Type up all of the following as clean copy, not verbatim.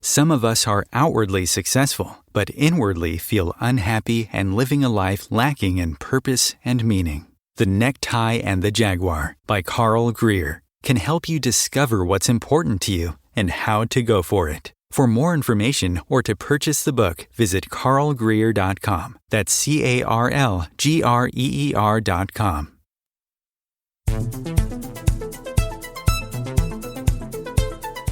Some of us are outwardly successful, but inwardly feel unhappy and living a life lacking in purpose and meaning. The Necktie and the Jaguar by Carl Greer can help you discover what's important to you and how to go for it. For more information or to purchase the book, visit carlgreer.com. That's CarlGreer.com.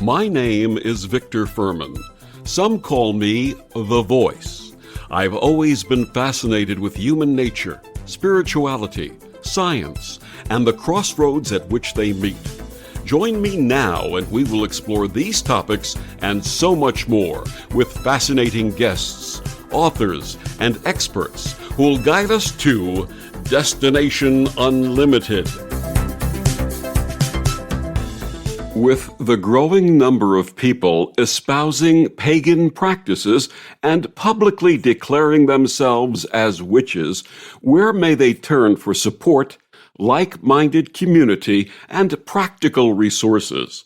My name is Victor Fuhrman. Some call me The Voice. I've always been fascinated with human nature, spirituality, science, and the crossroads at which they meet. Join me now and we will explore these topics and so much more with fascinating guests, authors, and experts who will guide us to Destination Unlimited. With the growing number of people espousing pagan practices and publicly declaring themselves as witches, where may they turn for support, like-minded community, and practical resources?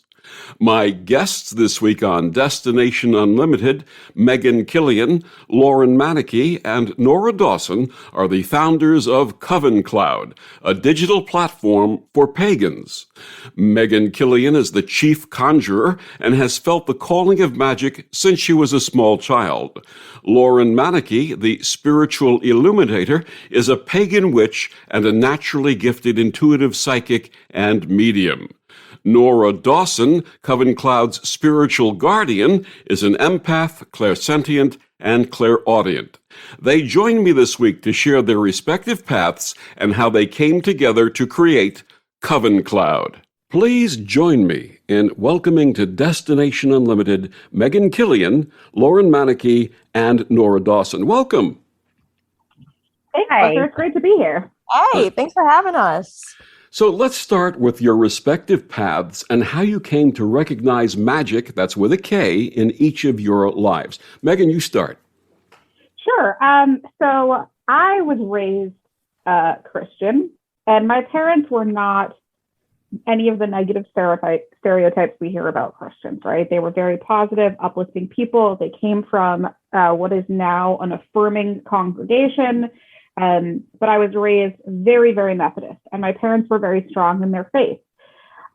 My guests this week on Destination Unlimited, Killion, Manicke and Norah Dawson, are the founders of Coven Cloud, a digital platform for pagans. Killion is the Chief Conjurer and has felt the calling of magic since she was a small child. Manicke, the Spiritual Illuminator, is a pagan witch and a naturally gifted intuitive psychic and medium. Norah Dawson, Coven Cloud's spiritual guardian, is an empath, clairsentient, and clairaudient. They join me this week to share their respective paths and how they came together to create Coven Cloud. Please join me in welcoming to Destination Unlimited Killion, Manicke, and Norah Dawson. Welcome. Hey, Arthur, it's great to be here. Hey, thanks for having us. So let's start with your respective paths and how you came to recognize magic, that's with a K, in each of your lives. Megan, you start. Sure. So I was raised Christian, and my parents were not any of the negative stereotypes we hear about Christians, right? They were very positive, uplifting people. They came from what is now an affirming congregation. But I was raised very, very Methodist, and my parents were very strong in their faith.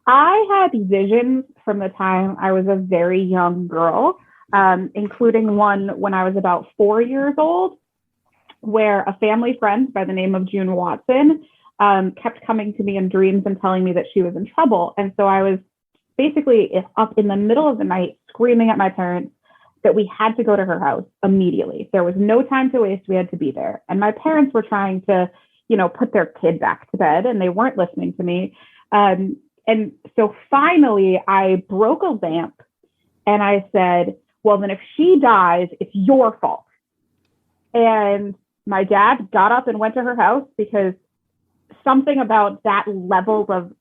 I had visions from the time I was a very young girl, including one when I was about 4 years old, where a family friend by the name of June Watson kept coming to me in dreams and telling me that she was in trouble. And so I was basically up in the middle of the night screaming at my parents that we had to go to her house immediately. There was no time to waste. We had to be there. And my parents were trying to, put their kid back to bed, and they weren't listening to me. And so finally I broke a lamp and I said, well, then if she dies, it's your fault. And my dad got up and went to her house because something about that level of,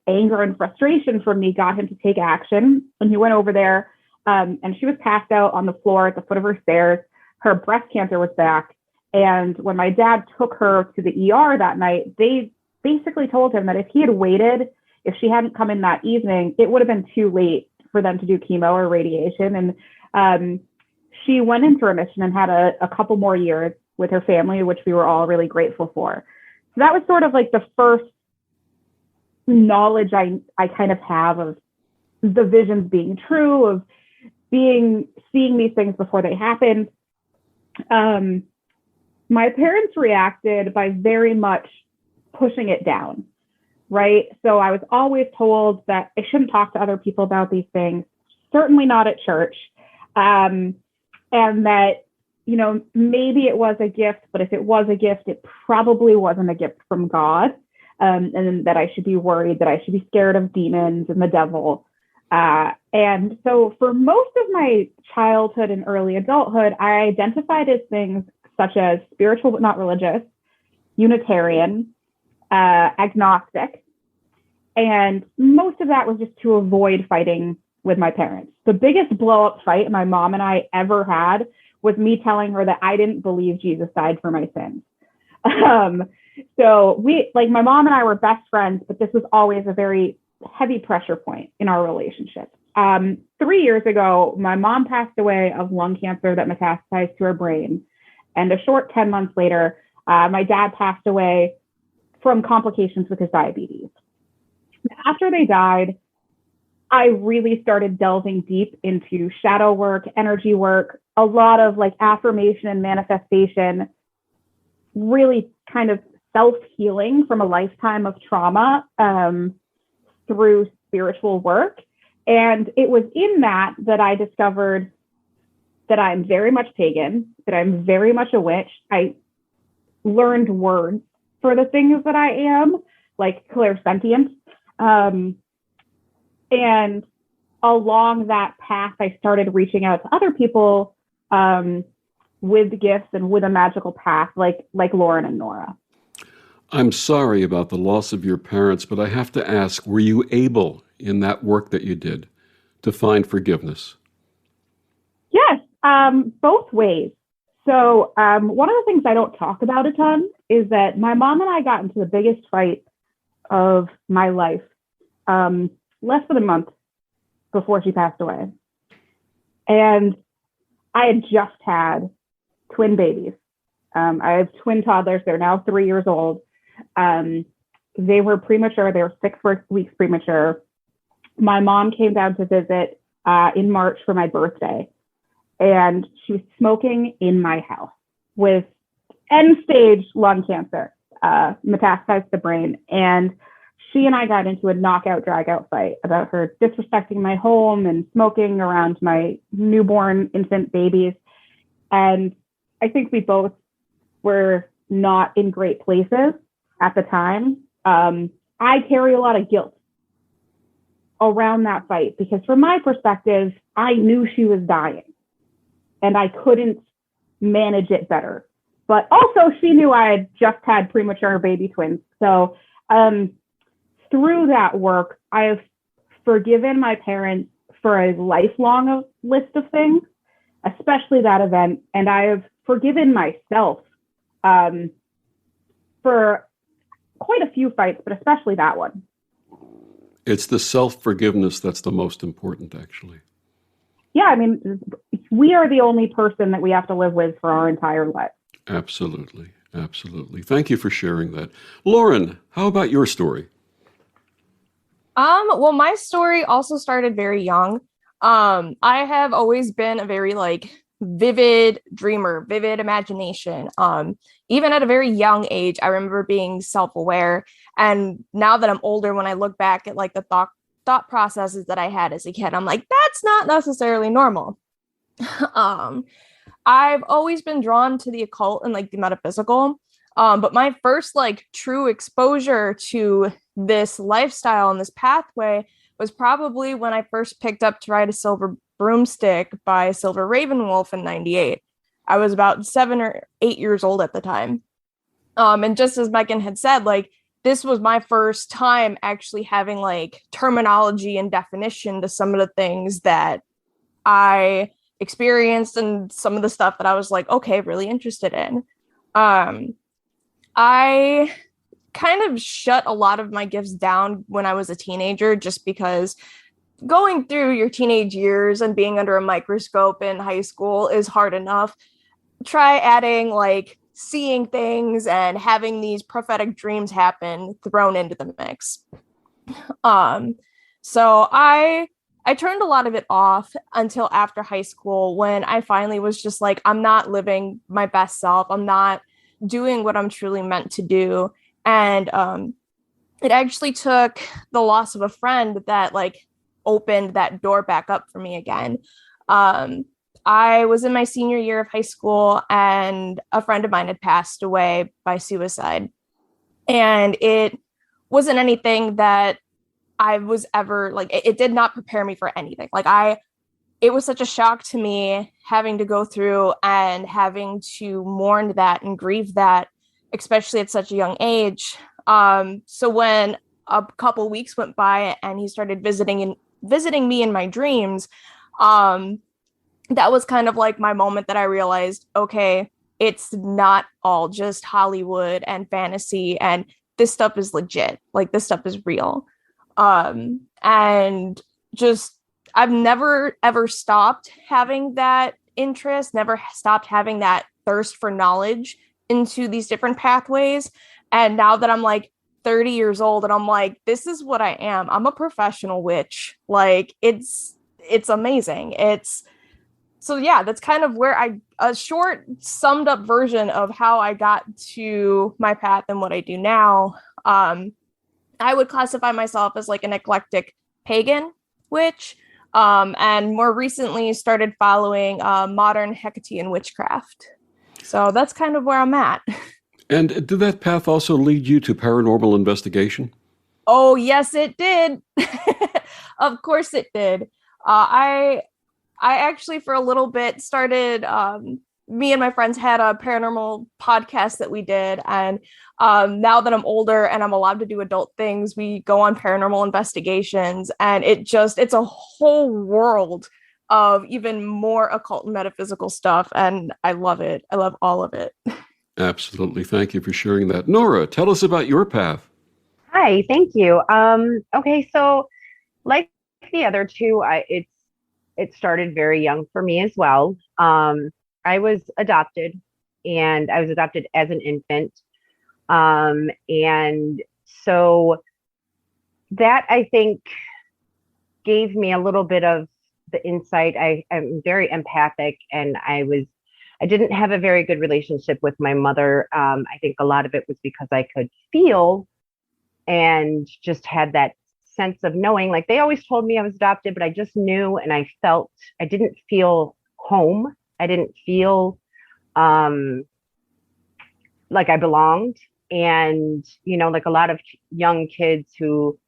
anger and frustration from me got him to take action. And he went over there. And she was passed out on the floor at the foot of her stairs. Her breast cancer was back. And when my dad took her to the ER that night, they basically told him that if he had waited, if she hadn't come in that evening, it would have been too late for them to do chemo or radiation. And she went into remission and had a couple more years with her family, which we were all really grateful for. So that was sort of like the first knowledge I kind of have of the visions being true, of seeing these things before they happened. My parents reacted by very much pushing it down, right? So I was always told that I shouldn't talk to other people about these things, certainly not at church, and that, maybe it was a gift, but if it was a gift, it probably wasn't a gift from God, and that I should be worried, that I should be scared of demons and the devil. And so for most of my childhood and early adulthood, I identified as things such as spiritual but not religious, Unitarian, agnostic. And most of that was just to avoid fighting with my parents. The biggest blow-up fight my mom and I ever had was me telling her that I didn't believe Jesus died for my sins. So my mom and I were best friends, but this was always a very heavy pressure point in our relationship. 3 years ago, my mom passed away of lung cancer that metastasized to her brain. And a short 10 months later, my dad passed away from complications with his diabetes. After they died, I really started delving deep into shadow work, energy work, a lot of like affirmation and manifestation, really kind of self-healing from a lifetime of trauma through spiritual work. And it was in that I discovered that I'm very much pagan, that I'm very much a witch. I learned words for the things that I am, like clairsentient. And along that path, I started reaching out to other people with gifts and with a magical path, like Lauren and Norah. I'm sorry about the loss of your parents, but I have to ask, were you able in that work that you did to find forgiveness? Yes, both ways. So one of the things I don't talk about a ton is that my mom and I got into the biggest fight of my life less than a month before she passed away. And I had just had twin babies. I have twin toddlers. They're now 3 years old. They were premature. They were 6 weeks premature. My mom came down to visit in March for my birthday. And she was smoking in my house with end-stage lung cancer, metastasized to the brain. And she and I got into a knockout, drag-out fight about her disrespecting my home and smoking around my newborn infant babies. And I think we both were not in great places at the time. I carry a lot of guilt around that fight because from my perspective, I knew she was dying and I couldn't manage it better. But also she knew I had just had premature baby twins. So through that work, I have forgiven my parents for a lifelong list of things, especially that event. And I have forgiven myself for quite a few fights, but especially that one. It's the self-forgiveness that's the most important, actually. Yeah, I mean, we are the only person that we have to live with for our entire life. Absolutely. Absolutely. Thank you for sharing that. Lauren, how about your story? Well, my story also started very young. I have always been a very vivid dreamer, vivid imagination. Even at a very young age, I remember being self-aware. And now that I'm older, when I look back at the thought processes that I had as a kid, I'm like, that's not necessarily normal. I've always been drawn to the occult and the metaphysical. But my first true exposure to this lifestyle and this pathway was probably when I first picked up To Ride a Silver Broomstick by Silver Ravenwolf in 98. I was about 7 or 8 years old at the time. And just as Megan had said, this was my first time actually having terminology and definition to some of the things that I experienced and some of the stuff that I was okay, really interested in. I kind of shut a lot of my gifts down when I was a teenager, just because going through your teenage years and being under a microscope in high school is hard enough. Try adding seeing things and having these prophetic dreams happen thrown into the mix. So I turned a lot of it off until after high school, when I finally was just I'm not living my best self. I'm not doing what I'm truly meant to do. And it actually took the loss of a friend that opened that door back up for me again. I was in my senior year of high school, and a friend of mine had passed away by suicide. And it wasn't anything that I was ever it did not prepare me for anything. It was such a shock to me having to go through and having to mourn that and grieve that, especially at such a young age. So when a couple weeks went by and he started visiting me in my dreams, that was kind of my moment that I realized, okay, it's not all just Hollywood and fantasy, and this stuff is legit. This stuff is real. And just, I've never ever stopped having that interest, never stopped having that thirst for knowledge into these different pathways. And now that I'm like 30 years old and I'm like, this is what I am. I'm a professional witch. Like it's amazing. So yeah, that's kind of where a short summed up version of how I got to my path and what I do now. I would classify myself as like an eclectic pagan witch, and more recently started following modern Hecatean witchcraft. So that's kind of where I'm at. And did that path also lead you to paranormal investigation? Oh, yes, it did. Of course it did. I actually, for a little bit, started, me and my friends had a paranormal podcast that we did. And now that I'm older and I'm allowed to do adult things, we go on paranormal investigations. And it's a whole world of even more occult and metaphysical stuff. And I love it. I love all of it. Absolutely. Thank you for sharing that. Norah, tell us about your path. Hi, thank you. Okay, so like the other two, it started very young for me as well. I was adopted, and I was adopted as an infant. And so that, I think, gave me a little bit of the insight. I'm very empathic, and I didn't have a very good relationship with my mother. I think a lot of it was because I could feel and just had that sense of knowing. Like, they always told me I was adopted, but I just knew, and I didn't feel home. I didn't feel like I belonged. And, like a lot of young kids who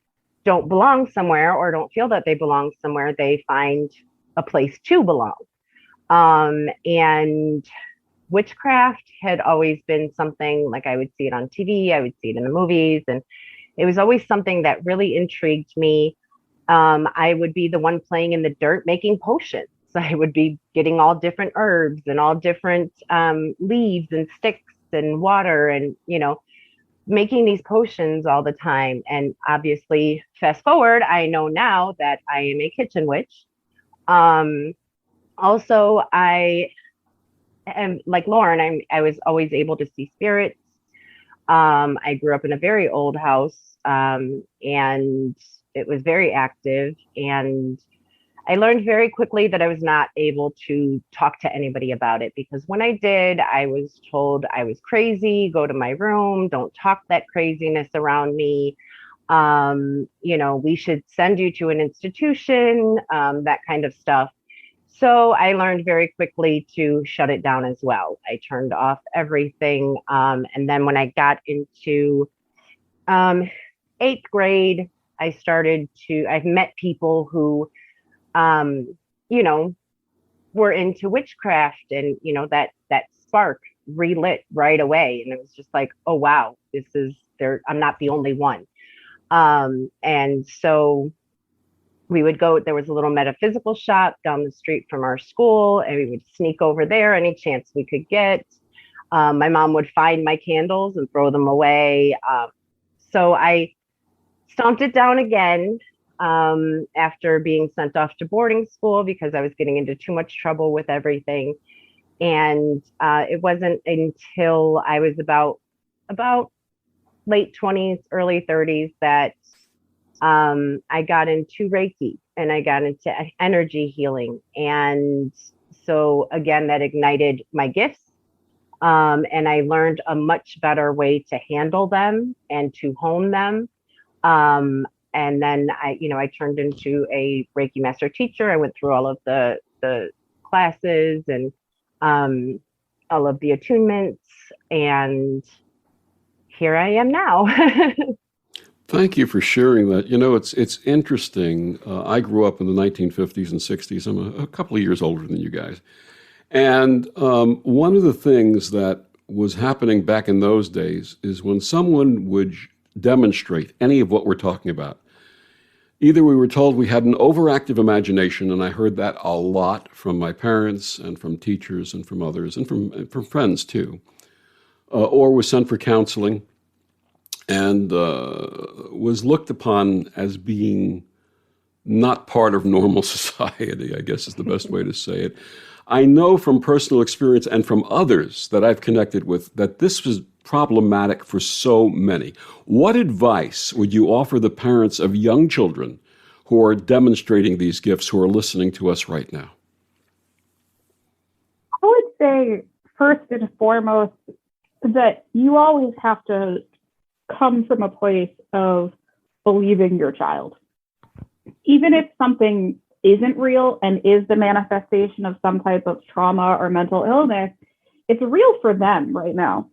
don't belong somewhere or don't feel that they belong somewhere, they find a place to belong. And witchcraft had always been something, like I would see it on TV, I would see it in the movies, and it was always something that really intrigued me. I would be the one playing in the dirt making potions. I would be getting all different herbs and all different leaves and sticks and water and, making these potions all the time. And obviously, fast forward, I know now that I am a kitchen witch. Also, I am like Lauren, I was always able to see spirits. I grew up in a very old house, and it was very active. And I learned very quickly that I was not able to talk to anybody about it, because when I did, I was told I was crazy, go to my room, don't talk that craziness around me. We should send you to an institution, that kind of stuff. So I learned very quickly to shut it down as well. I turned off everything. And then when I got into 8th grade, I've met people who, were into witchcraft, and, that spark relit right away. And it was just like, oh, wow, I'm not the only one. And so we would go, there was a little metaphysical shop down the street from our school, and we would sneak over there any chance we could get. My mom would find my candles and throw them away. So I stomped it down again after being sent off to boarding school because I was getting into too much trouble with everything. And it wasn't until I was about late 20s, early 30s that I got into Reiki, and I got into energy healing. And so again, that ignited my gifts. And I learned a much better way to handle them and to hone them. And then I turned into a Reiki master teacher. I went through all of the classes and all of the attunements, and here I am now. Thank you for sharing that. It's interesting. I grew up in the 1950s and 60s. I'm a couple of years older than you guys. And one of the things that was happening back in those days is when someone would demonstrate any of what we're talking about, either we were told we had an overactive imagination, and I heard that a lot from my parents and from teachers and from others and from friends too, or was sent for counseling and was looked upon as being not part of normal society, I guess is the best way to say it. I know from personal experience and from others that I've connected with that this was problematic for so many. What advice would you offer the parents of young children who are demonstrating these gifts, who are listening to us right now? I would say, first and foremost, that you always have to come from a place of believing your child. Even if something isn't real and is the manifestation of some type of trauma or mental illness, it's real for them right now.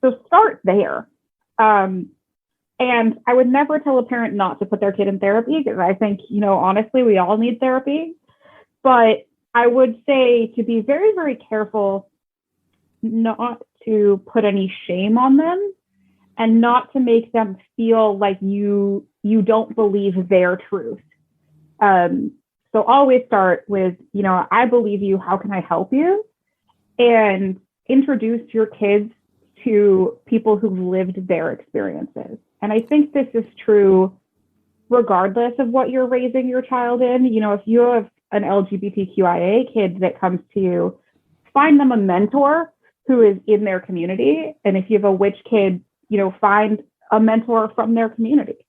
So start there. And I would never tell a parent not to put their kid in therapy, because I think, honestly, we all need therapy. But I would say to be very, very careful not to put any shame on them and not to make them feel like you don't believe their truth. So always start with, I believe you, how can I help you? And introduce your kids to people who've lived their experiences. And I think this is true regardless of what you're raising your child in. If you have an LGBTQIA kid that comes to you, find them a mentor who is in their community. And if you have a witch kid, find a mentor from their community.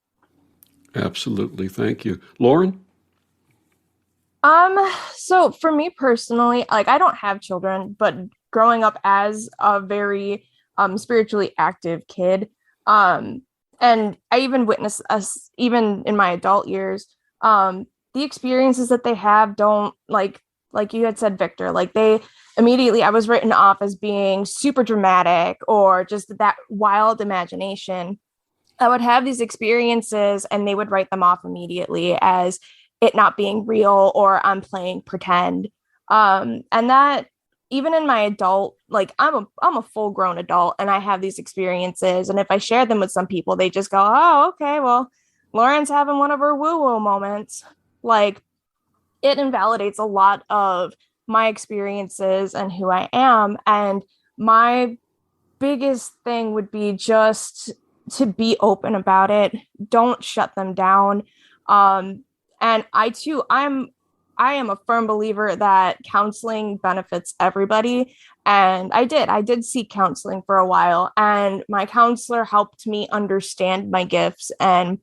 Absolutely. Thank you. Lauren? So for me personally, I don't have children, but growing up as a very spiritually active kid, and I even witnessed us, even in my adult years, the experiences that they have don't, like you had said, Victor, they immediately, I was written off as being super dramatic or just that wild imagination. I would have these experiences and they would write them off immediately as it not being real or I'm playing pretend. And that even in my adult, I'm a full grown adult and I have these experiences. And if I share them with some people, they just go, oh, okay, well, Lauren's having one of her woo-woo moments. It invalidates a lot of my experiences and who I am. And my biggest thing would be just to be open about it. Don't shut them down. And I am a firm believer that counseling benefits everybody. And I did seek counseling for a while, and my counselor helped me understand my gifts and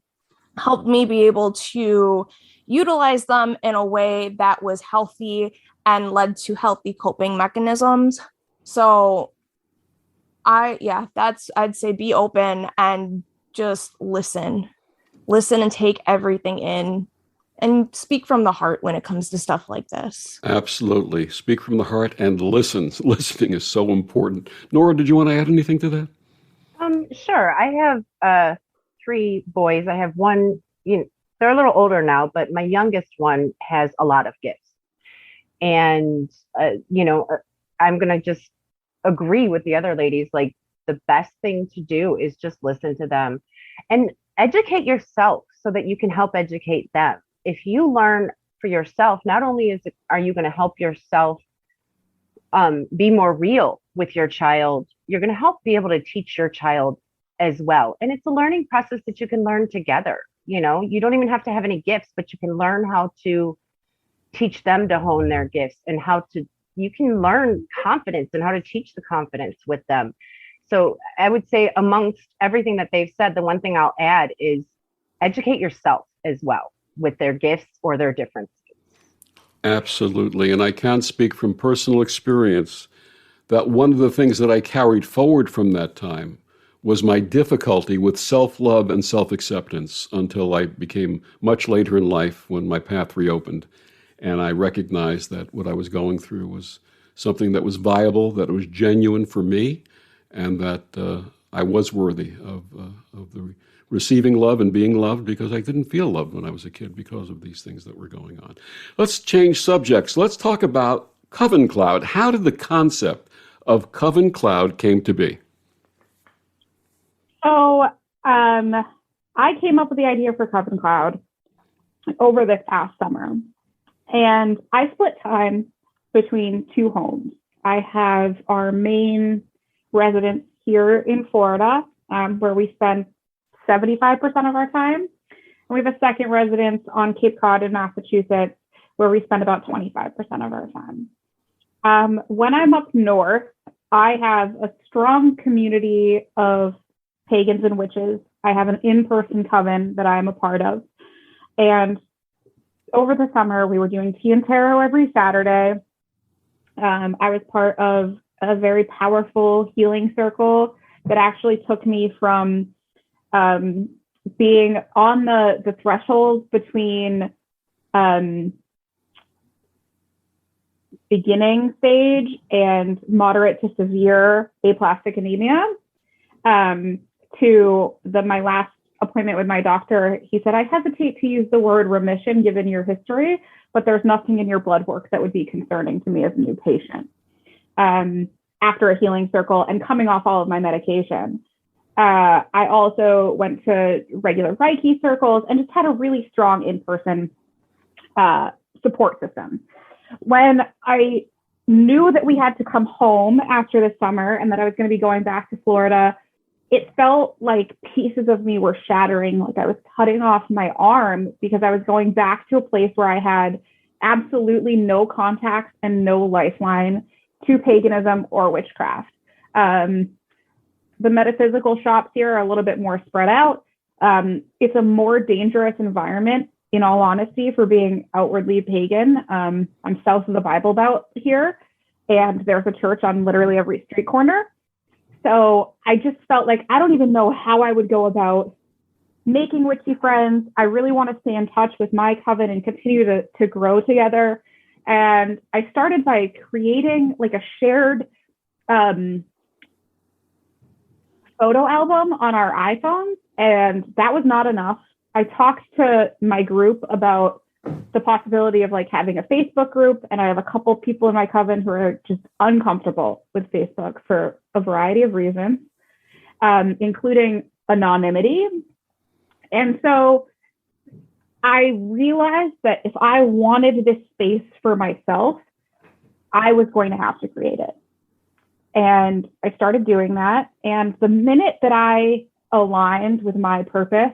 helped me be able to utilize them in a way that was healthy and led to healthy coping mechanisms. So I'd say be open and just listen and take everything in and speak from the heart when it comes to stuff like this. Absolutely. Speak from the heart and listen. Listening is so important. Norah, did you want to add anything to that? Sure. I have 3 boys. I have one, they're a little older now, but my youngest one has a lot of gifts. And, I'm going to just agree with the other ladies. The best thing to do is just listen to them and educate yourself so that you can help educate them. If you learn for yourself, not only are you going to help yourself be more real with your child, you're going to help be able to teach your child as well. And it's a learning process that you can learn together. You don't even have to have any gifts, but you can learn how to teach them to hone their gifts and you can learn confidence and how to teach the confidence with them. So I would say amongst everything that they've said, the one thing I'll add is educate yourself as well with their gifts or their differences. Absolutely. And I can speak from personal experience that one of the things that I carried forward from that time was my difficulty with self-love and self-acceptance until I became much later in life when my path reopened. And I recognized that what I was going through was something that was viable, that it was genuine for me, and that I was worthy of the receiving love and being loved, because I didn't feel loved when I was a kid because of these things that were going on. Let's change subjects. Let's talk about Coven Cloud. How did the concept of Coven Cloud came to be? So I came up with the idea for Coven Cloud over this past summer. And I split time between 2 homes. I have our main residence here in Florida, where we spend 75% of our time. And we have a second residence on Cape Cod in Massachusetts, where we spend about 25% of our time. When I'm up north, I have a strong community of pagans and witches. I have an in-person coven that I am a part of. And over the summer, we were doing tea and tarot every Saturday. I was part of a very powerful healing circle that actually took me from being on the threshold between beginning stage and moderate to severe aplastic anemia to my last appointment with my doctor. He said, I hesitate to use the word remission given your history, but there's nothing in your blood work that would be concerning to me as a new patient. After a healing circle and coming off all of my medication. I also went to regular Reiki circles and just had a really strong in-person support system. When I knew that we had to come home after the summer and that I was going to be going back to Florida, it felt like pieces of me were shattering, like I was cutting off my arm because I was going back to a place where I had absolutely no contact and no lifeline to paganism or witchcraft. The metaphysical shops here are a little bit more spread out. It's a more dangerous environment, in all honesty, for being outwardly pagan. I'm south of the Bible Belt here, and there's a church on literally every street corner. So I just felt like I don't even know how I would go about making witchy friends. I really want to stay in touch with my coven and continue to grow together. And I started by creating like a shared photo album on our iPhones, and that was not enough. I talked to my group about the possibility of like having a Facebook group, and I have a couple people in my coven who are just uncomfortable with Facebook for a variety of reasons, including anonymity. And so I realized that if I wanted this space for myself, I was going to have to create it. And I started doing that. And the minute that I aligned with my purpose,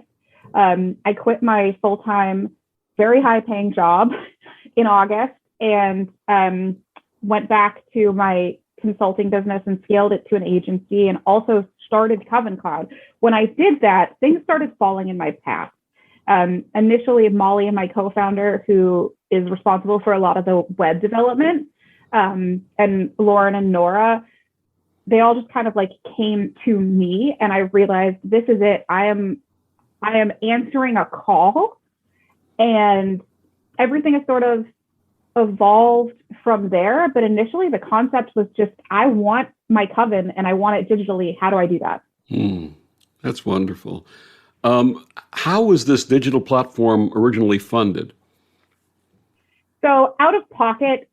I quit my full-time, very high-paying job in August and went back to my consulting business and scaled it to an agency and also started Coven Cloud. When I did that, things started falling in my path. Initially, Molly, my co-founder, who is responsible for a lot of the web development, and Lauren and Nora, they all just kind of like came to me, and I realized this is it. I am answering a call, and everything has sort of evolved from there. But initially, the concept was just, I want my coven and I want it digitally. How do I do that? That's wonderful. How was this digital platform originally funded? So out of pocket,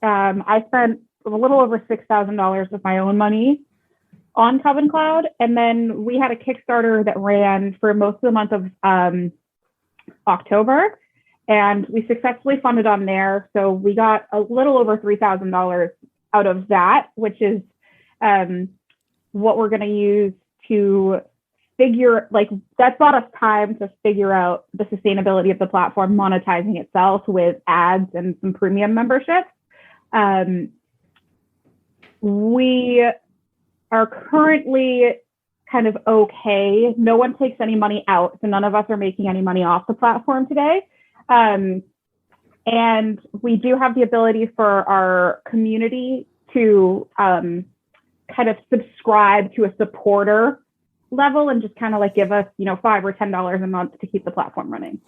I spent a little over $6,000 of my own money on Coven Cloud. And then we had a Kickstarter that ran for most of the month of October. And we successfully funded on there. So we got a little over $3,000 out of that, which is what we're going to use to figure, like, that bought us time to figure out the sustainability of the platform, monetizing itself with ads and some premium memberships. We are currently kind of okay. No one takes any money out, so none of us are making any money off the platform today. And we do have the ability for our community to kind of subscribe to a supporter level and just kind of like give us, $5 or $10 a month to keep the platform running.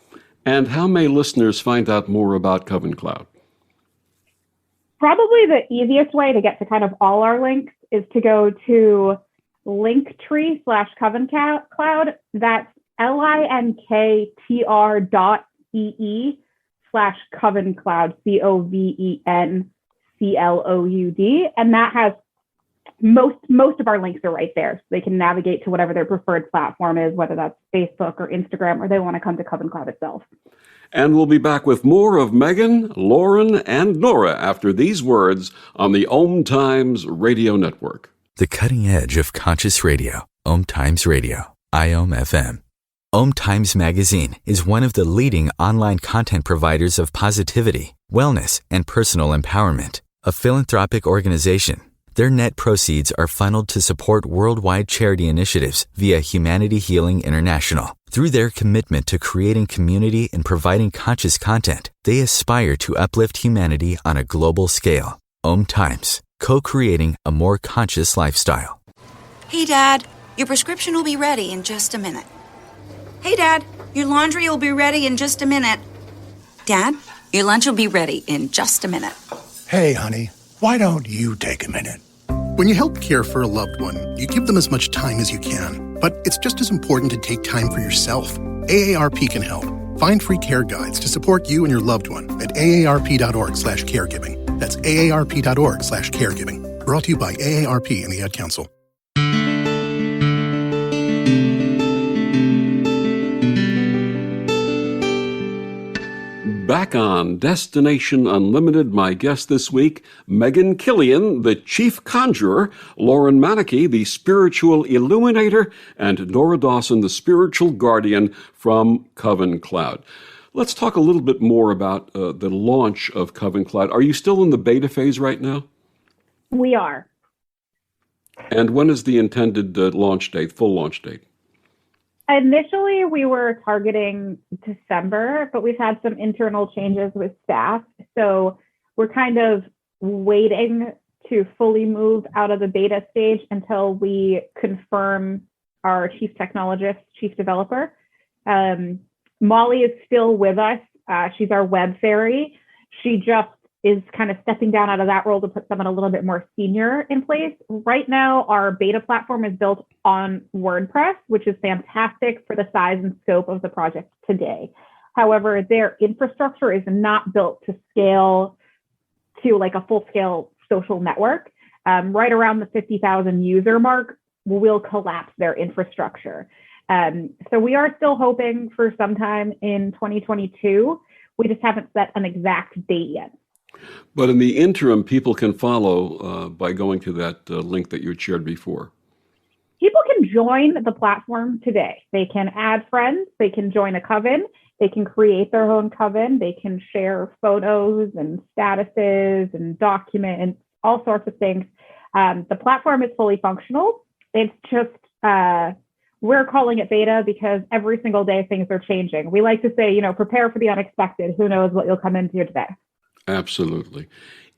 And how may listeners find out more about Coven Cloud? Probably the easiest way to get to kind of all our links is to go to Linktree/Coven Cloud. That's linktr.ee/Coven Cloud, COVENCLOUD. And that has most of our links are right there. So they can navigate to whatever their preferred platform is, whether that's Facebook or Instagram, or they want to come to Coven Cloud itself. And we'll be back with more of Megan, Lauren, and Nora after these words on the OMTimes Radio Network. The cutting edge of conscious radio. OMTimes Radio. IOM FM. OMTimes magazine is one of the leading online content providers of positivity, wellness, and personal empowerment. A philanthropic organization, their net proceeds are funneled to support worldwide charity initiatives via Humanity Healing International. Through their commitment to creating community and providing conscious content, they aspire to uplift humanity on a global scale. OMTimes, co-creating a more conscious lifestyle. Hey, Dad, your prescription will be ready in just a minute. Hey, Dad, your laundry will be ready in just a minute. Dad, your lunch will be ready in just a minute. Hey, honey, why don't you take a minute? When you help care for a loved one, you give them as much time as you can. But it's just as important to take time for yourself. AARP can help. Find free care guides to support you and your loved one at aarp.org/caregiving. That's aarp.org/caregiving. Brought to you by AARP and the Ad Council. Back on Destination Unlimited, my guest this week, Megan Killion, the Chief Conjurer, Lauren Manicke, the Spiritual Illuminator, and Norah Dawson, the Spiritual Guardian from Coven Cloud. Let's talk a little bit more about the launch of Coven Cloud. Are you still in the beta phase right now? We are. And when is the intended launch date, full launch date? Initially, we were targeting December, but we've had some internal changes with staff. So we're kind of waiting to fully move out of the beta stage until we confirm our chief technologist, chief developer. Molly is still with us. She's our web fairy. She just is kind of stepping down out of that role to put someone a little bit more senior in place. Right now, our beta platform is built on WordPress, which is fantastic for the size and scope of the project today. However, their infrastructure is not built to scale to like a full-scale social network. Right around the 50,000 user mark, we'll collapse their infrastructure. So we are still hoping for sometime in 2022. We just haven't set an exact date yet. But in the interim, people can follow by going to that link that you had shared before. People can join the platform today. They can add friends. They can join a coven. They can create their own coven. They can share photos and statuses and documents, all sorts of things. The platform is fully functional. It's just, we're calling it beta because every single day things are changing. We like to say, prepare for the unexpected. Who knows what you'll come into today? Absolutely.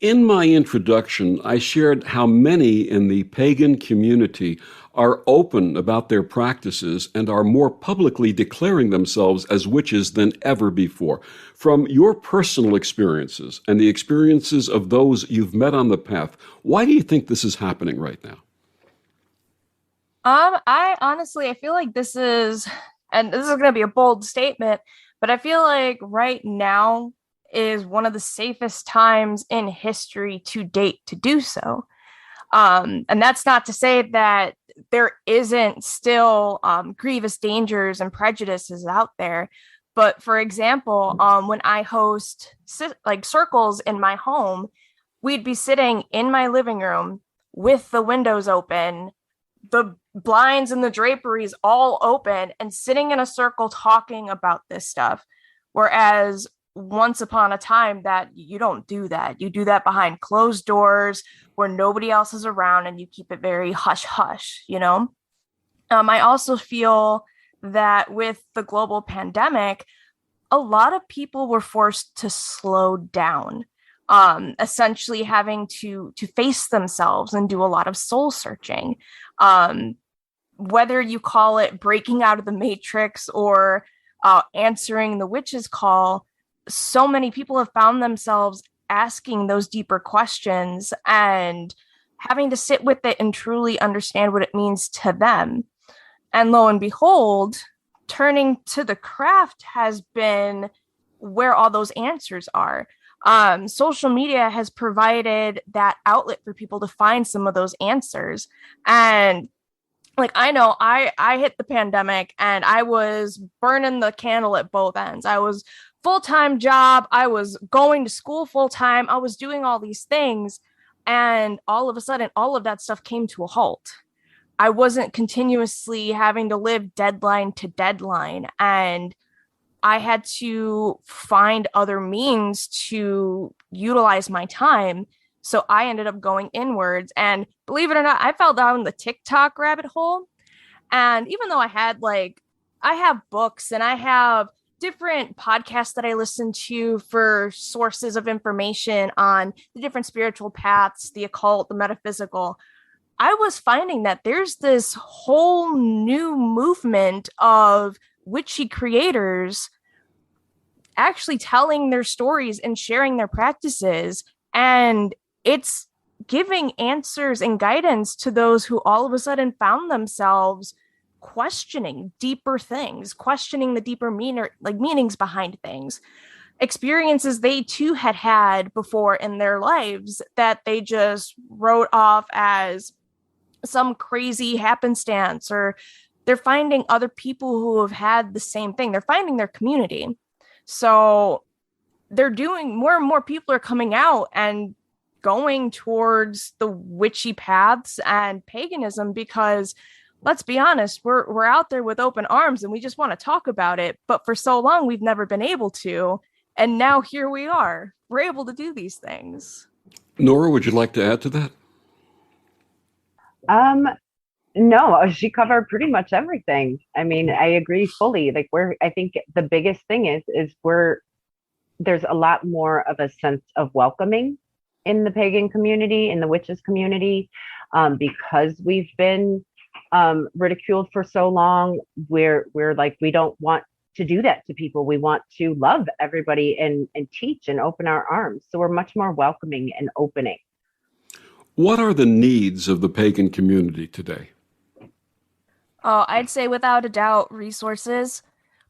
In my introduction, I shared how many in the pagan community are open about their practices and are more publicly declaring themselves as witches than ever before. From your personal experiences and the experiences of those you've met on the path, why do you think this is happening right now? I feel like this is going to be a bold statement, but I feel like right now is one of the safest times in history to date to do so. And that's not to say that there isn't still grievous dangers and prejudices out there. But for example, when I host circles in my home, we'd be sitting in my living room with the windows open, the blinds and the draperies all open, and sitting in a circle talking about this stuff. Whereas once upon a time that you don't do that. You do that behind closed doors where nobody else is around and you keep it very hush hush, I also feel that with the global pandemic, a lot of people were forced to slow down, essentially having to face themselves and do a lot of soul searching. Whether you call it breaking out of the matrix or answering the witch's call, so many people have found themselves asking those deeper questions and having to sit with it and truly understand what it means to them. And lo and behold, turning to the craft has been where all those answers are. Social media has provided that outlet for people to find some of those answers. And I know I hit the pandemic and I was burning the candle at both ends. I was full-time job. I was going to school full-time. I was doing all these things. And all of a sudden, all of that stuff came to a halt. I wasn't continuously having to live deadline to deadline, and I had to find other means to utilize my time. So I ended up going inwards, and believe it or not, I fell down the TikTok rabbit hole. And even though I have books and I have different podcasts that I listen to for sources of information on the different spiritual paths, the occult, the metaphysical, I was finding that there's this whole new movement of witchy creators actually telling their stories and sharing their practices. And it's giving answers and guidance to those who all of a sudden found themselves questioning deeper things, questioning the deeper meanings behind things, experiences they too had before in their lives that they just wrote off as some crazy happenstance, or they're finding other people who have had the same thing. They're finding their community. So they're doing more and more people are coming out and going towards the witchy paths and paganism, because let's be honest, we're out there with open arms and we just want to talk about it. But for so long, we've never been able to. And now here we are. We're able to do these things. Norah, would you like to add to that? No, she covered pretty much everything. I mean, I agree fully. Like I think the biggest thing is there's a lot more of a sense of welcoming in the pagan community, in the witches community, because we've been ridiculed for so long. We're like, we don't want to do that to people. We want to love everybody and teach and open our arms. So we're much more welcoming and opening. What are the needs of the pagan community today? Oh, I'd say without a doubt, resources,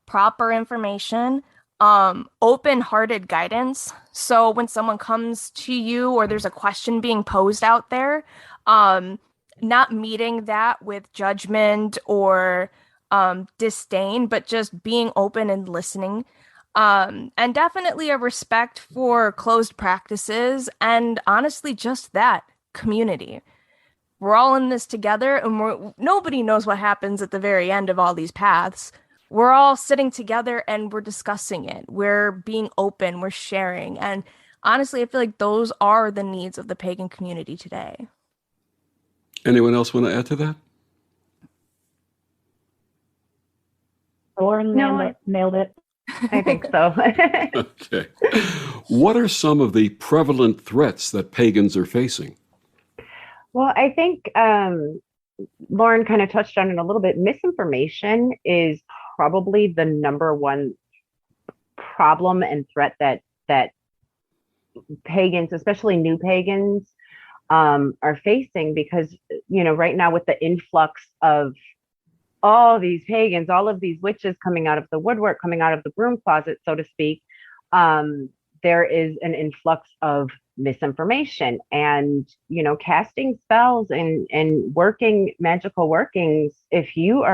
proper information, open-hearted guidance. So when someone comes to you or there's a question being posed out there, not meeting that with judgment or disdain, but just being open and listening. And definitely a respect for closed practices, and honestly, just that, community. We're all in this together, and nobody knows what happens at the very end of all these paths. We're all sitting together and we're discussing it. We're being open, we're sharing. And honestly, I feel like those are the needs of the pagan community today. Anyone else want to add to that? Lauren nailed it. I think so. Okay. What are some of the prevalent threats that pagans are facing? Well, I think Lauren kind of touched on it a little bit. Misinformation is probably the number one problem and threat that pagans, especially new pagans, are facing, because, right now with the influx of all these pagans, all of these witches coming out of the woodwork, coming out of the broom closet, so to speak, there is an influx of misinformation and, casting spells and working magical workings. If you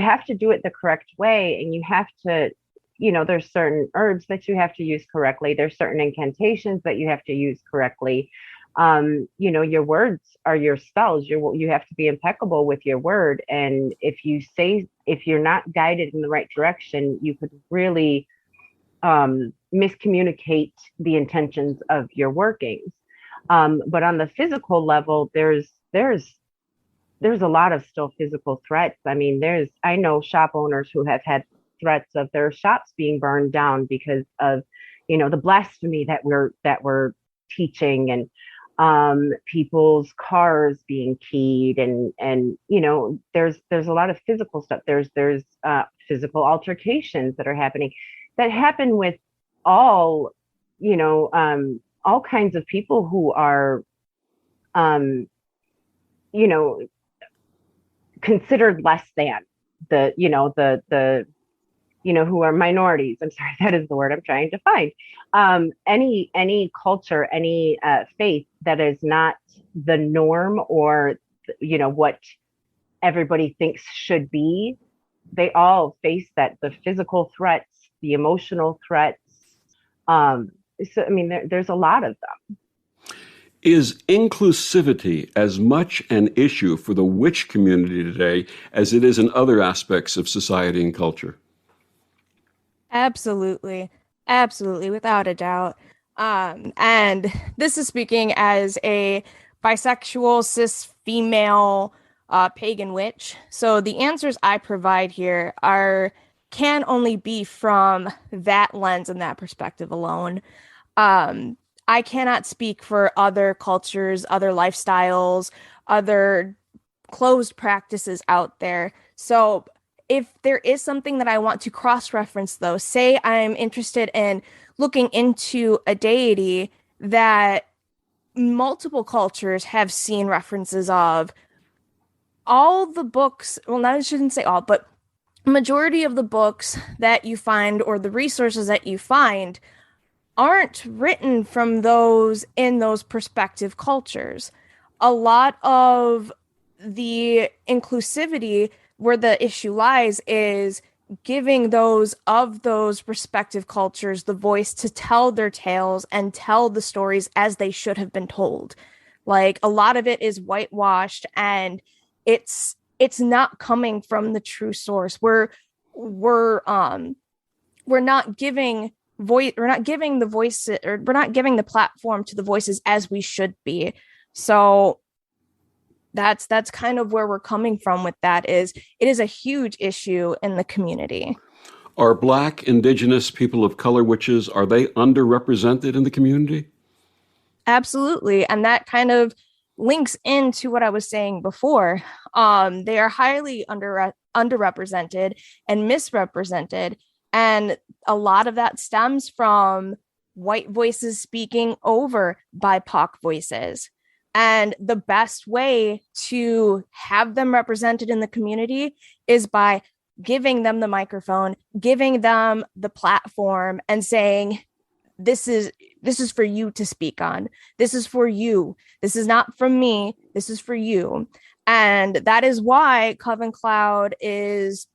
have to do it the correct way, and you have to, there's certain herbs that you have to use correctly. There's certain incantations that you have to use correctly. Your words are your spells. You have to be impeccable with your word. And if you're not guided in the right direction, you could really miscommunicate the intentions of your workings. But on the physical level, there's a lot of still physical threats. I mean, I know shop owners who have had threats of their shops being burned down because of, the blasphemy that we're teaching, and people's cars being keyed, and there's a lot of physical stuff. There's physical altercations that are happening, that happen with all kinds of people who are considered less than, who are minorities. I'm sorry, that is the word I'm trying to find. Any culture, any faith that is not the norm, or what everybody thinks should be, they all face that, the physical threats, the emotional threats. So I mean, there's a lot of them. Is inclusivity as much an issue for the witch community today as it is in other aspects of society and culture? Absolutely. Absolutely, without a doubt. And this is speaking as a bisexual, cis female pagan witch. So the answers I provide here can only be from that lens and that perspective alone. I cannot speak for other cultures, other lifestyles, other closed practices out there. So if there is something that I want to cross-reference, though, say I'm interested in looking into a deity that multiple cultures have seen references of, all the books, well, I shouldn't say all, but majority of the books that you find or the resources that you find aren't written from those in those perspective cultures. A lot of the inclusivity where the issue lies is giving those of those respective cultures the voice to tell their tales and tell the stories as they should have been told. Like, a lot of it is whitewashed, and it's not coming from the true source. We're not giving the voice, or we're not giving the platform to the voices as we should be. So that's kind of where we're coming from with that. It is a huge issue in the community. Are Black, Indigenous, people of color witches, are they underrepresented in the community? Absolutely. And that kind of links into what I was saying before. They are highly underrepresented and misrepresented. And a lot of that stems from white voices speaking over BIPOC voices. And the best way to have them represented in the community is by giving them the microphone, giving them the platform, and saying, this is for you to speak on. This is for you. This is not from me. This is for you. And that is why Coven Cloud is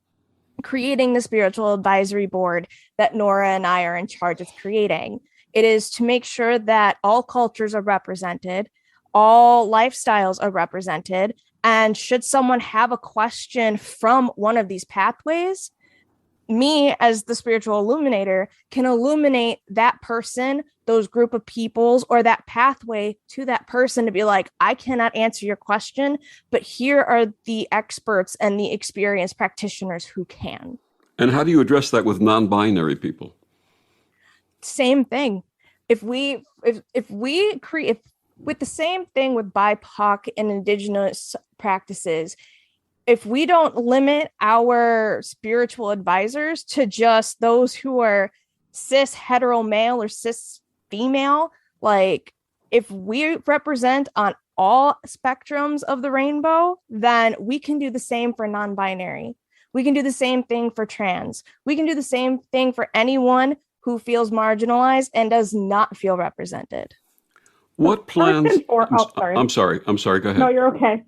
creating the spiritual advisory board that Norah and I are in charge of creating. It is to make sure that all cultures are represented, all lifestyles are represented, and should someone have a question from one of these pathways, me as the spiritual illuminator can illuminate that person, those group of peoples, or that pathway to that person to be like, I cannot answer your question, but here are the experts and the experienced practitioners who can. And how do you address that with non-binary people? Same thing. If we create with the same thing with BIPOC and Indigenous practices, if we don't limit our spiritual advisors to just those who are cis hetero male or cis female, like, if we represent on all spectrums of the rainbow, then we can do the same for non-binary. We can do the same thing for trans. We can do the same thing for anyone who feels marginalized and does not feel represented. What plans? Sorry. I'm sorry. Go ahead. No, you're okay.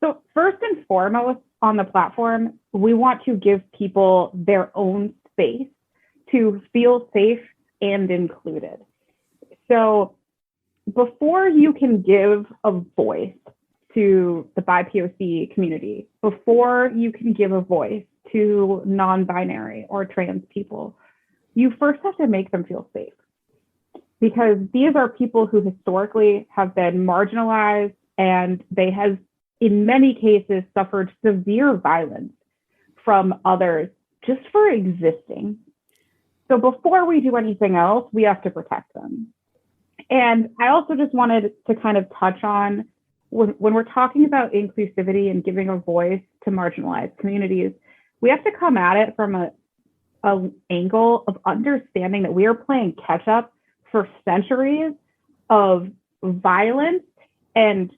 So first and foremost, on the platform, we want to give people their own space to feel safe and included. So before you can give a voice to the BIPOC community, before you can give a voice to non-binary or trans people, you first have to make them feel safe. Because these are people who historically have been marginalized, and they have, in many cases, suffered severe violence from others just for existing. So before we do anything else, we have to protect them. And I also just wanted to kind of touch on, when we're talking about inclusivity and giving a voice to marginalized communities, we have to come at it from an angle of understanding that we are playing catch up for centuries of violence and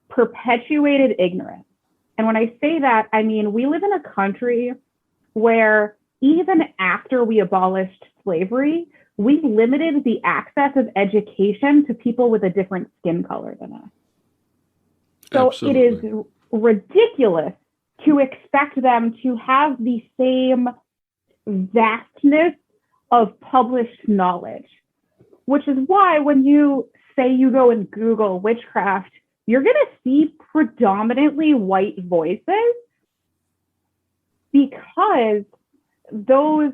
perpetuated ignorance. And when I say that, I mean, we live in a country where even after we abolished slavery, we limited the access of education to people with a different skin color than us. So Absolutely. It is ridiculous to expect them to have the same vastness of published knowledge, which is why when you say you go and Google witchcraft, you're going to see predominantly white voices, because those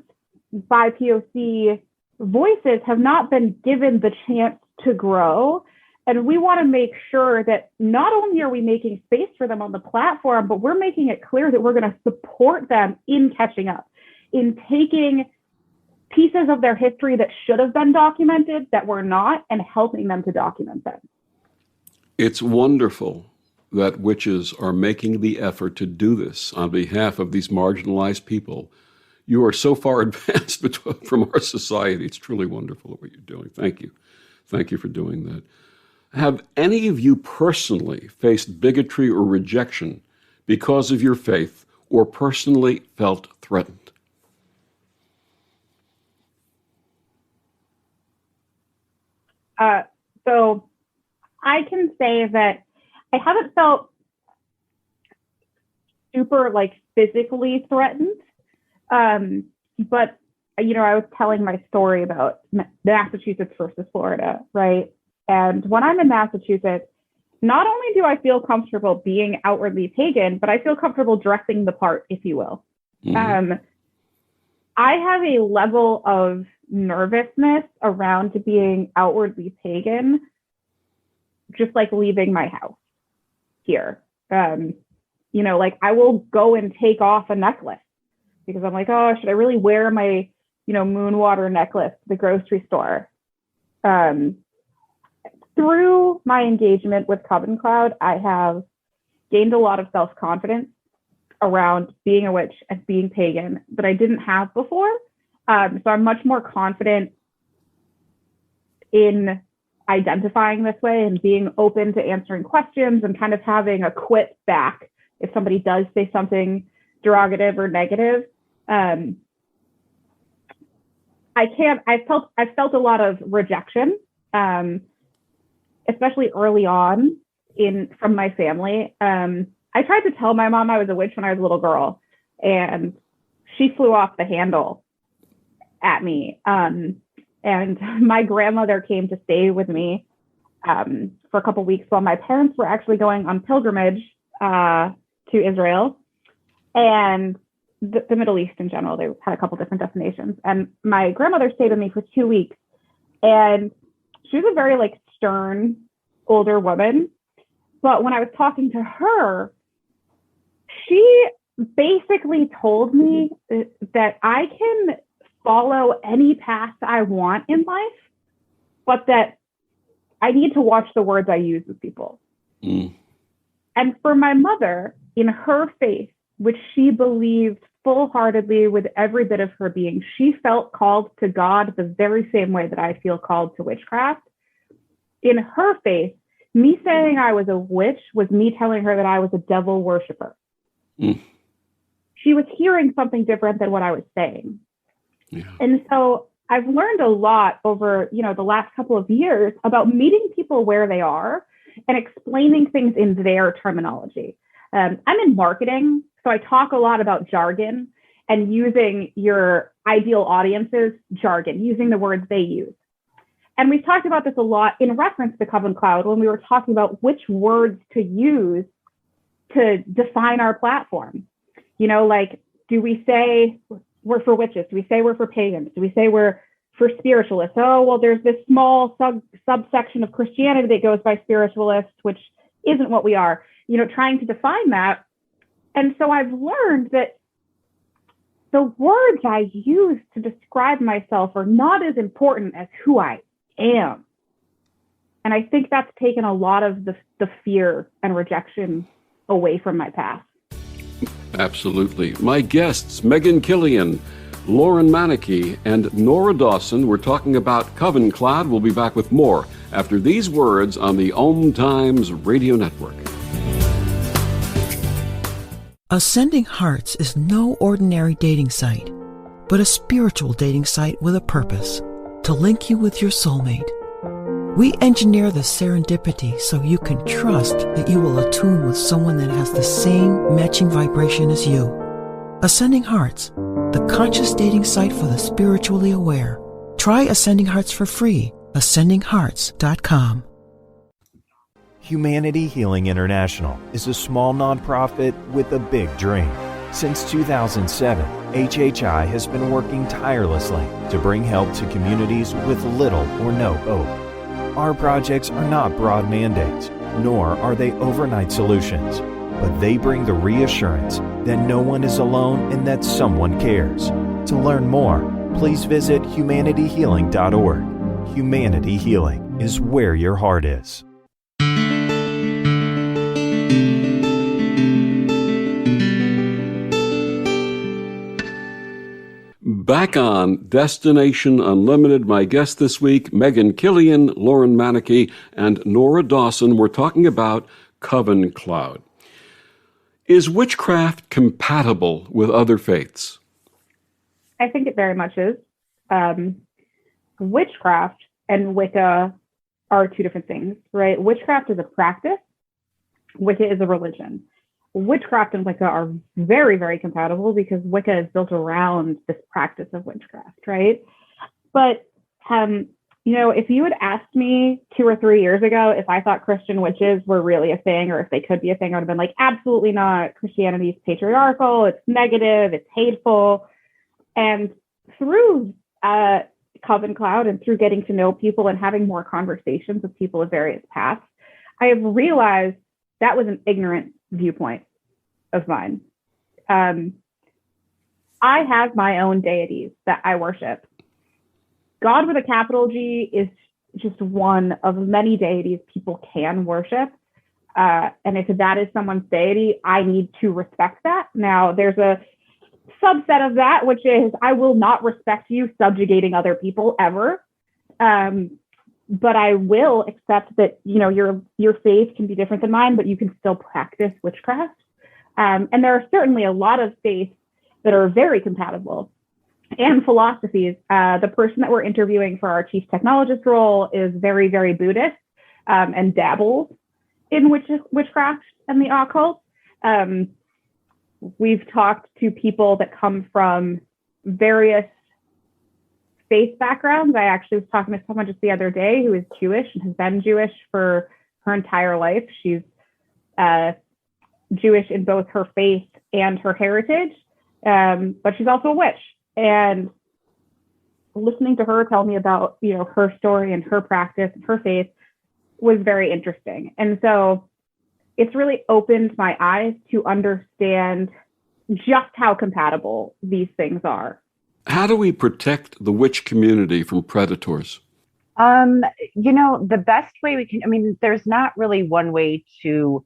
BIPOC voices have not been given the chance to grow. And we want to make sure that not only are we making space for them on the platform, but we're making it clear that we're going to support them in catching up, in taking pieces of their history that should have been documented that were not, and helping them to document them. It's wonderful that witches are making the effort to do this on behalf of these marginalized people. You are so far advanced from our society. It's truly wonderful what you're doing. Thank you. Thank you for doing that. Have any of you personally faced bigotry or rejection because of your faith, or personally felt threatened? So I can say that I haven't felt super physically threatened. But, I was telling my story about Massachusetts versus Florida, right? And when I'm in Massachusetts, not only do I feel comfortable being outwardly pagan, but I feel comfortable dressing the part, if you will. Mm-hmm. I have a level of nervousness around being outwardly pagan, just like leaving my house here. I will go and take off a necklace because I'm like, oh, should I really wear my, moon water necklace to the grocery store? Through my engagement with Coven Cloud, I have gained a lot of self-confidence around being a witch and being pagan that I didn't have before. So I'm much more confident in identifying this way and being open to answering questions and kind of having a quip back if somebody does say something derogative or negative. I've felt a lot of rejection, especially early on from my family. I tried to tell my mom I was a witch when I was a little girl, and she flew off the handle at me. And my grandmother came to stay with me for a couple weeks while my parents were actually going on pilgrimage to Israel and the Middle East in general. They had a couple different destinations. And my grandmother stayed with me for 2 weeks. And she was a very stern older woman. But when I was talking to her, she basically told me that I can follow any path I want in life, but that I need to watch the words I use with people. Mm. And for my mother, in her faith, which she believed full-heartedly with every bit of her being, she felt called to God the very same way that I feel called to witchcraft. In her faith, me saying I was a witch was me telling her that I was a devil worshiper. Mm. She was hearing something different than what I was saying. Yeah. And so I've learned a lot over, the last couple of years about meeting people where they are and explaining things in their terminology. I'm in marketing, so I talk a lot about jargon and using your ideal audience's jargon, using the words they use. And we've talked about this a lot in reference to Coven Cloud when we were talking about which words to use to define our platform. Do we say we're for witches? Do we say we're for pagans? Do we say we're for spiritualists? Oh, well, there's this small subsection of Christianity that goes by spiritualists, which isn't what we are, trying to define that. And so I've learned that the words I use to describe myself are not as important as who I am. And I think that's taken a lot of the fear and rejection away from my past. Absolutely. My guests, Megan Killion, Lauren Manicke, and Norah Dawson. We're talking about Coven Cloud. We'll be back with more after these words on the OMTimes Radio Network. Ascending Hearts is no ordinary dating site, but a spiritual dating site with a purpose, to link you with your soulmate. We engineer the serendipity so you can trust that you will attune with someone that has the same matching vibration as you. Ascending Hearts, the conscious dating site for the spiritually aware. Try Ascending Hearts for free. AscendingHearts.com. Humanity Healing International is a small nonprofit with a big dream. Since 2007, HHI has been working tirelessly to bring help to communities with little or no hope. Our projects are not broad mandates, nor are they overnight solutions, but they bring the reassurance that no one is alone and that someone cares. To learn more, please visit humanityhealing.org. Humanity Healing is where your heart is. Back on Destination Unlimited, my guest this week, Megan Killion, Lauren Manicke, and Norah Dawson. We're talking about Coven Cloud. Is witchcraft compatible with other faiths? I think it very much is. Witchcraft and Wicca are two different things, right? Witchcraft is a practice. Wicca is a religion. Witchcraft and Wicca are very, very compatible because Wicca is built around this practice of witchcraft, right? But, if you had asked me 2 or 3 years ago if I thought Christian witches were really a thing or if they could be a thing, I would have been like, absolutely not. Christianity is patriarchal, it's negative, it's hateful. And through Coven Cloud and through getting to know people and having more conversations with people of various paths, I have realized that was an ignorant viewpoint of mine. I have my own deities that I worship. God with a capital G is just one of many deities people can worship. And if that is someone's deity, I need to respect that. Now, there's a subset of that, which is I will not respect you subjugating other people ever. But I will accept that, your faith can be different than mine, but you can still practice witchcraft. And there are certainly a lot of faiths that are very compatible and philosophies. The person that we're interviewing for our chief technologist role is very, very Buddhist and dabbles in witchcraft and the occult. We've talked to people that come from various faith backgrounds. I actually was talking to someone just the other day who is Jewish and has been Jewish for her entire life. She's Jewish in both her faith and her heritage, but she's also a witch. And listening to her tell me about, her story and her practice and her faith was very interesting. And so it's really opened my eyes to understand just how compatible these things are. How do we protect the witch community from predators? The best way we can, there's not really one way to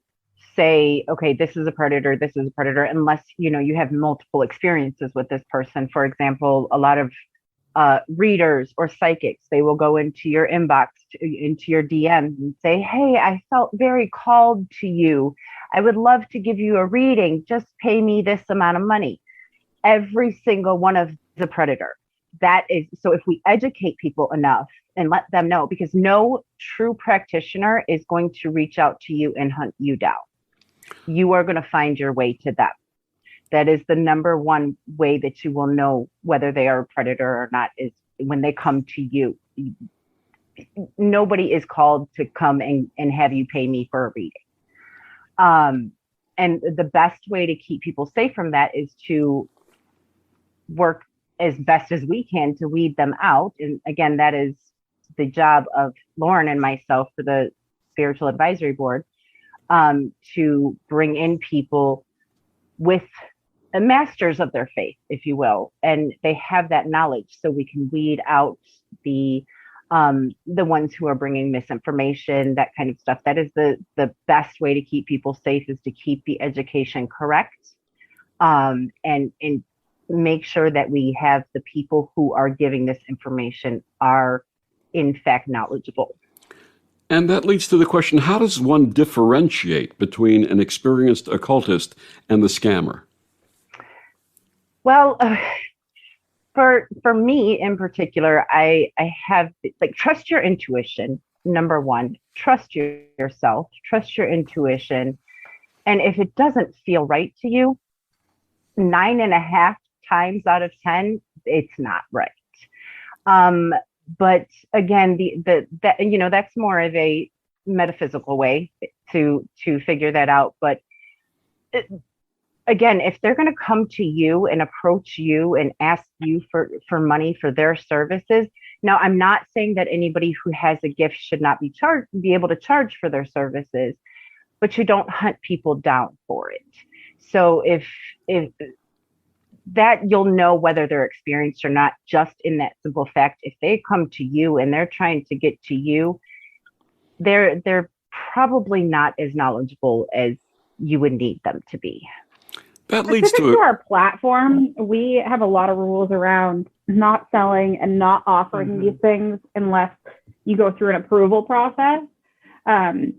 say, okay, this is a predator, unless, you have multiple experiences with this person. For example, a lot of readers or psychics, they will go into your inbox, into your DMs and say, hey, I felt very called to you. I would love to give you a reading. Just pay me this amount of money. Every single one of the predator. That is, so if we educate people enough and let them know, because no true practitioner is going to reach out to you and hunt you down. You are going to find your way to them. That is the number one way that you will know whether they are a predator or not, is when they come to you. Nobody is called to come and have you pay me for a reading. And the best way to keep people safe from that is to work as best as we can to weed them out. And again, that is the job of Lauren and myself for the Spiritual Advisory Board, to bring in people with masters of their faith, if you will, and they have that knowledge, so we can weed out the ones who are bringing misinformation, that kind of stuff. That is the best way to keep people safe, is to keep the education correct, and make sure that we have the people who are giving this information are in fact knowledgeable. And that leads to the question, how does one differentiate between an experienced occultist and the scammer? Well, for me in particular, I have, trust your intuition, number one. Trust yourself, trust your intuition. And if it doesn't feel right to you, 9.5 times out of 10, it's not right. But again, that's more of a metaphysical way to figure that out. But again, if they're going to come to you and approach you and ask you for money for their services, now I'm not saying that anybody who has a gift should not be able to charge for their services, but you don't hunt people down for it. So if that, you'll know whether they're experienced or not, just in that simple fact. If they come to you and they're trying to get to you, they're probably not as knowledgeable as you would need them to be. That leads Specific to our platform, we have a lot of rules around not selling and not offering these things unless you go through an approval process. And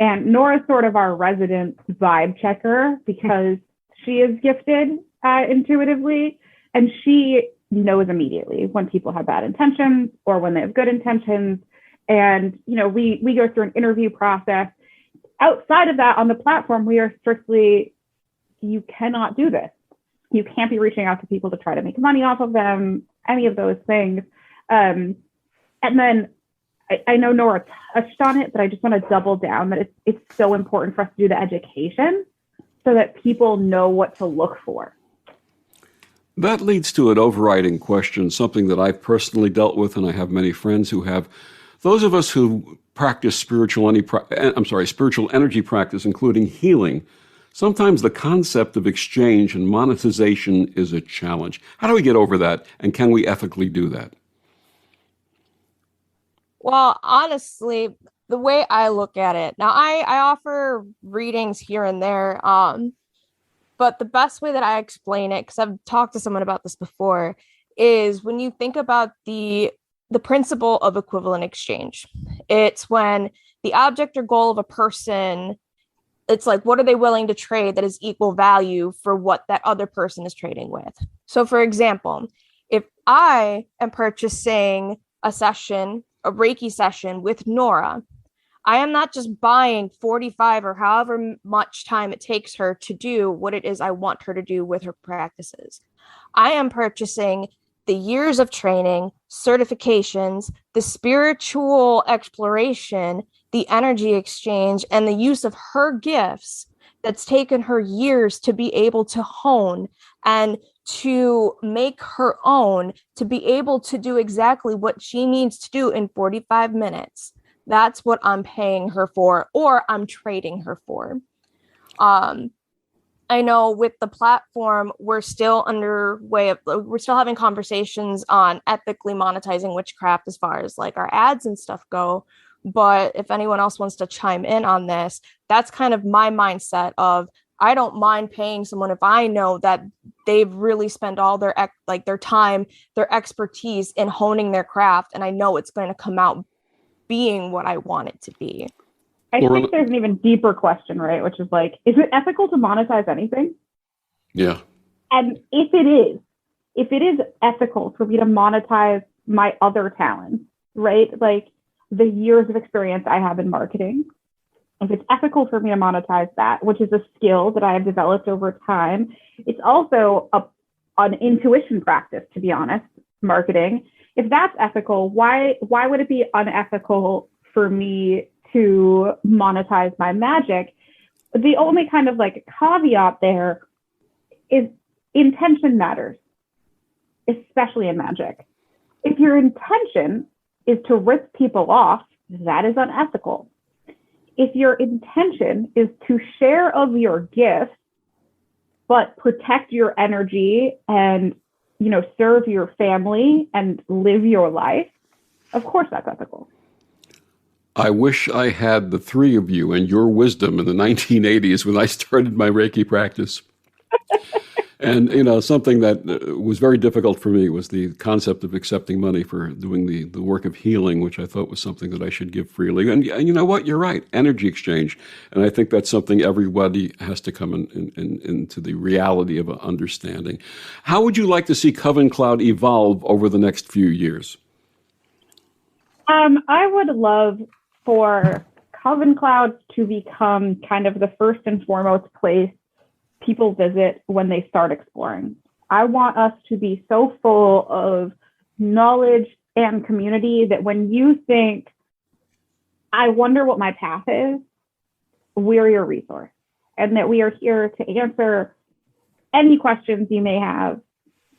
Nora's sort of our resident vibe checker because she is gifted intuitively, and she knows immediately when people have bad intentions or when they have good intentions. And, you know, we go through an interview process. Outside of that, on the platform, we are strictly, you cannot do this. You can't be reaching out to people to try to make money off of them, any of those things. And then I know Norah touched on it, but I just want to double down that it's so important for us to do the education so that people know what to look for. That leads to an overriding question, something that I've personally dealt with, and I have many friends who have. Those of us who practice spiritual energy practice, including healing, sometimes the concept of exchange and monetization is a challenge. How do we get over that, and can we ethically do that? Well, honestly, the way I look at it, now I offer readings here and there, but the best way that I explain it, because I've talked to someone about this before, is when you think about the principle of equivalent exchange. It's when the object or goal of a person, it's like, what are they willing to trade that is equal value for what that other person is trading with? So for example, if I am purchasing a Reiki session with Norah, I am not just buying 45 or however much time it takes her to do what it is I want her to do with her practices. I am purchasing the years of training, certifications, the spiritual exploration, the energy exchange, and the use of her gifts that's taken her years to be able to hone and to make her own, to be able to do exactly what she needs to do in 45 minutes. That's what I'm paying her for, or I'm trading her for. I know with the platform, we're still having conversations on ethically monetizing witchcraft as far as like our ads and stuff go. But if anyone else wants to chime in on this, that's kind of my mindset of, I don't mind paying someone if I know that they've really spent all their time, their expertise in honing their craft, and I know it's going to come out being what I want it to be. I think there's an even deeper question, right? Which is like, is it ethical to monetize anything? Yeah. And if it is ethical for me to monetize my other talents, right? Like the years of experience I have in marketing, if it's ethical for me to monetize that, which is a skill that I have developed over time, it's also an intuition practice, to be honest, marketing. If that's ethical, why would it be unethical for me to monetize my magic? The only kind of like caveat there is intention matters, especially in magic. If your intention is to rip people off, that is unethical. If your intention is to share of your gifts, but protect your energy and, you know, serve your family and live your life, of course that's ethical. I wish I had the three of you and your wisdom in the 1980s when I started my Reiki practice. And, you know, something that was very difficult for me was the concept of accepting money for doing the work of healing, which I thought was something that I should give freely. And you know what? You're right. Energy exchange. And I think that's something everybody has to come into the reality of understanding. How would you like to see Coven Cloud evolve over the next few years? I would love for Coven Cloud to become kind of the first and foremost place people visit when they start exploring. I want us to be so full of knowledge and community that when you think, I wonder what my path is, we're your resource, and that we are here to answer any questions you may have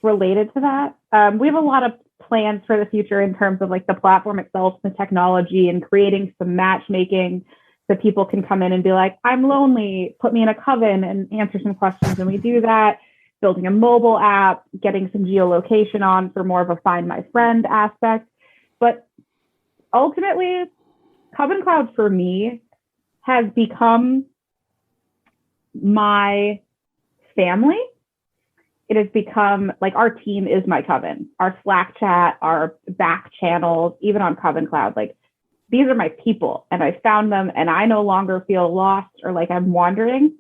related to that. We have a lot of plans for the future in terms of like the platform itself, the technology, and creating some matchmaking so people can come in and be like, I'm lonely, put me in a coven and answer some questions. And we do that, building a mobile app, getting some geolocation on for more of a find my friend aspect. But ultimately, Coven Cloud for me has become my family. It has become like our team is my coven, our Slack chat, our back channels, even on Coven Cloud. Like these are my people, and I found them, and I no longer feel lost or like I'm wandering.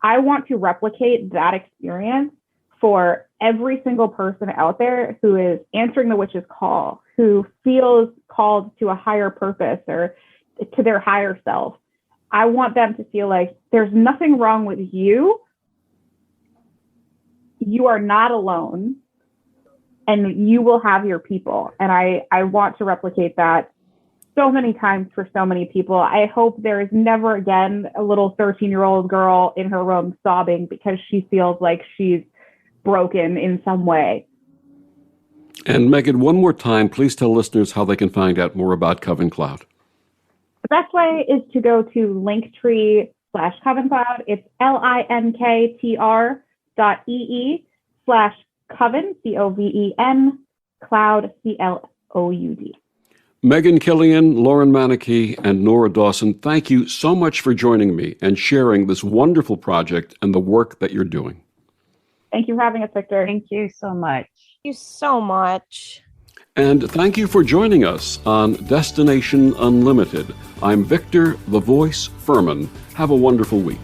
I want to replicate that experience for every single person out there who is answering the witch's call, who feels called to a higher purpose or to their higher self. I want them to feel like there's nothing wrong with you. You are not alone, and you will have your people. And I want to replicate that so many times for so many people. I hope there is never again a little 13-year-old girl in her room sobbing because she feels like she's broken in some way. And Megan, one more time, please tell listeners how they can find out more about Coven Cloud. The best way is to go to Linktree/Coven Cloud. It's linktr.ee/Coven, COVEN, Cloud, CLOUD. Megan Killion, Lauren Manicke, and Norah Dawson, thank you so much for joining me and sharing this wonderful project and the work that you're doing. Thank you for having us, Victor. Thank you so much. Thank you so much. And thank you for joining us on Destination Unlimited. I'm Victor, the Voice Fuhrman. Have a wonderful week.